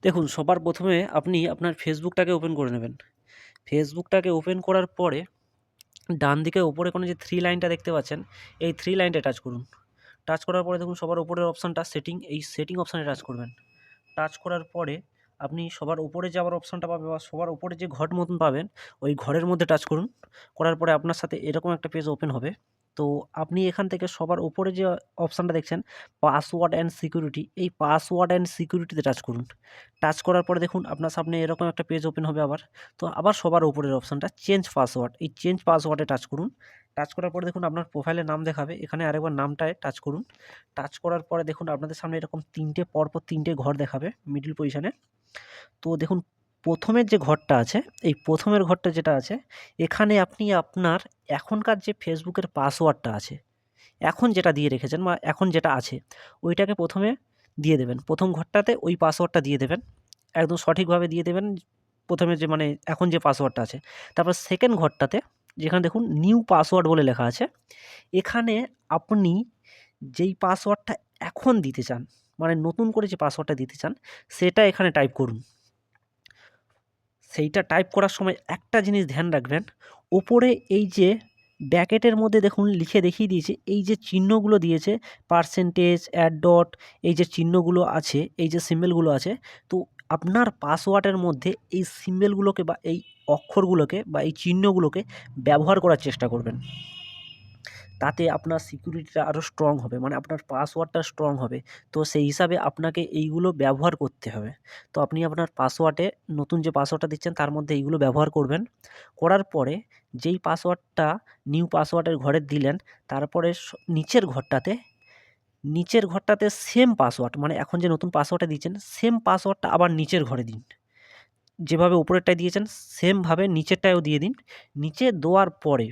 দেখুন, সবার ১ম এ আপনি আপনার ফেসবুকটাকে ওপেন করে নেবেন। ফেসবুকটাকে ওপেন করার পরে ডান দিকে ওপরে কোনো যে 3 লাইনটা দেখতে পাচ্ছেন, এই 3 লাইনটায় টাচ করুন। টাচ করার পরে দেখুন সবার উপরের অপশানটা সেটিং, এই সেটিং অপশানে টাচ করবেন। টাচ করার পরে আপনি সবার উপরে যে আবার অপশানটা পাবে বা সবার উপরে যে ঘর মতন পাবেন, ওই ঘরের মধ্যে টাচ করুন। করার পরে আপনার সাথে এরকম একটা পেজ ওপেন হবে। তো আপনি এখান থেকে সবার উপরে যে অপশানটা দেখছেন পাসওয়ার্ড অ্যান্ড সিকিউরিটি, এই পাসওয়ার্ড অ্যান্ড সিকিউরিটিতে টাচ করুন। টাচ করার পরে দেখুন আপনার সামনে এরকম একটা পেজ ওপেন হবে আবার। তো আবার সবার উপরের অপশানটা চেঞ্জ পাসওয়ার্ড, এই চেঞ্জ পাসওয়ার্ডে টাচ করুন। টাচ করার পরে দেখুন আপনার প্রোফাইলের নাম দেখাবে। এখানে আরেকবার নামটায় টাচ করুন। টাচ করার পরে দেখুন আপনাদের সামনে এরকম পরপর ৩টে ঘর দেখাবে মিডল পজিশনে। তো দেখুন ১ম এর যে ঘরটা আছে, এই ১ম এর ঘরটা যেটা আছে, এখানে আপনি আপনার এখনকার যে ফেসবুকের পাসওয়ার্ডটা আছে, এখন যেটা দিয়ে রেখেছেন বা এখন যেটা আছে, ওইটাকে ১ম এ দিয়ে দেবেন। ১ম ঘরটাতে ওই পাসওয়ার্ডটা দিয়ে দেবেন। একদম সঠিকভাবে দিয়ে দেবেন। ১ম এ যে মানে এখন যে পাসওয়ার্ডটা আছে। তারপর 2nd ঘরটাতে যেখানে দেখুন নিউ পাসওয়ার্ড বলে লেখা আছে, এখানে আপনি যেই পাসওয়ার্ডটা এখন দিতে চান, মানে নতুন করে যে পাসওয়ার্ডটা দিতে চান, সেটা এখানে টাইপ করুন। সেইটা টাইপ করার সময় একটা জিনিস ধ্যান রাখবেন, ওপরে এই যে ব্র্যাকেটের মধ্যে দেখুন লিখে দেখিয়ে দিয়েছে, এই যে চিহ্নগুলো দিয়েছে পার্সেন্টেজ, @ এই যে চিহ্নগুলো আছে, এই যে সিম্বলগুলো আছে, তো আপনার পাসওয়ার্ডের মধ্যে এই সিম্বলগুলোকে বা এই অক্ষরগুলোকে বা এই চিহ্নগুলোকে ব্যবহার করার চেষ্টা করবেন। তাতে আপনার সিকিউরিটিটা আরও স্ট্রং হবে, মানে আপনার পাসওয়ার্ডটা স্ট্রং হবে। তো সেই হিসাবে আপনাকে এইগুলো ব্যবহার করতে হবে। তো আপনি আপনার পাসওয়ার্ডে নতুন যে পাসওয়ার্ডটা দিচ্ছেন তার মধ্যে এইগুলো ব্যবহার করবেন। করার পরে যেই পাসওয়ার্ডটা নিউ পাসওয়ার্ডের ঘরে দিলেন, তারপরে নিচের ঘরটাতে সেম পাসওয়ার্ড, মানে এখন যে নতুন পাসওয়ার্ডটা দিচ্ছেন সেম পাসওয়ার্ডটা আবার নিচের ঘরে দিন। যেভাবে উপরেরটায় দিয়েছেন সেমভাবে নিচেরটায়ও দিয়ে দিন। নিচে দেওয়ার পরে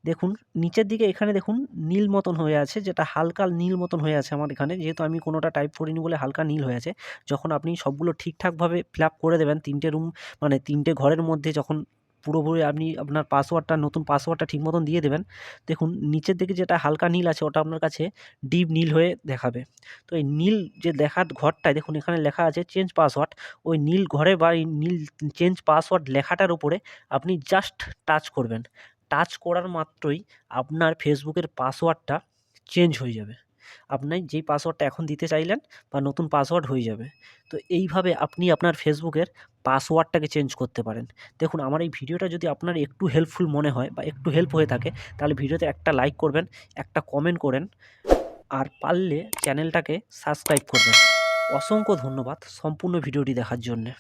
দেখুন নিচের দিকে এখানে দেখুন নীল মতন হয়ে আছে, যেটা হালকা নীল মতন হয়ে আছে আমার এখানে, যেহেতু আমি কোনোটা টাইপ করিনি বলে হালকা নীল হয়ে আছে। যখন আপনি সবগুলো ঠিকঠাকভাবে ফিল আপ করে দেবেন ৩টে রুম, মানে ৩টে ঘরের মধ্যে যখন পুরোপুরি আপনি আপনার পাসওয়ার্ডটা নতুন পাসওয়ার্ডটা ঠিক মতন দিয়ে দেবেন, দেখুন নিচের দিকে যেটা হালকা নীল আছে ওটা আপনার কাছে ডিপ নীল হয়ে দেখাবে। তো এই নীল যে দেখার ঘরটায় দেখুন এখানে লেখা আছে চেঞ্জ পাসওয়ার্ড, ওই নীল ঘরে বা এই নীল চেঞ্জ পাসওয়ার্ড লেখাটার উপরে আপনি জাস্ট টাচ করবেন। টাচ করার মাত্রই আপনার ফেসবুকের পাসওয়ার্ডটা চেঞ্জ হয়ে যাবে। আপনি যেই পাসওয়ার্ডটা এখন দিতে চাইলেন বা নতুন পাসওয়ার্ড হয়ে যাবে। তো এইভাবে আপনি আপনার ফেসবুকের পাসওয়ার্ডটাকে চেঞ্জ করতে পারেন। দেখুন আমার এই ভিডিওটা যদি আপনার একটু হেল্পফুল মনে হয় বা একটু হেল্প হয়ে থাকে, তাহলে ভিডিওতে একটা লাইক করবেন, একটা কমেন্ট করেন, আর পারলে চ্যানেলটাকে সাবস্ক্রাইব করবেন। অসংখ্য ধন্যবাদ সম্পূর্ণ ভিডিওটি দেখার জন্যে।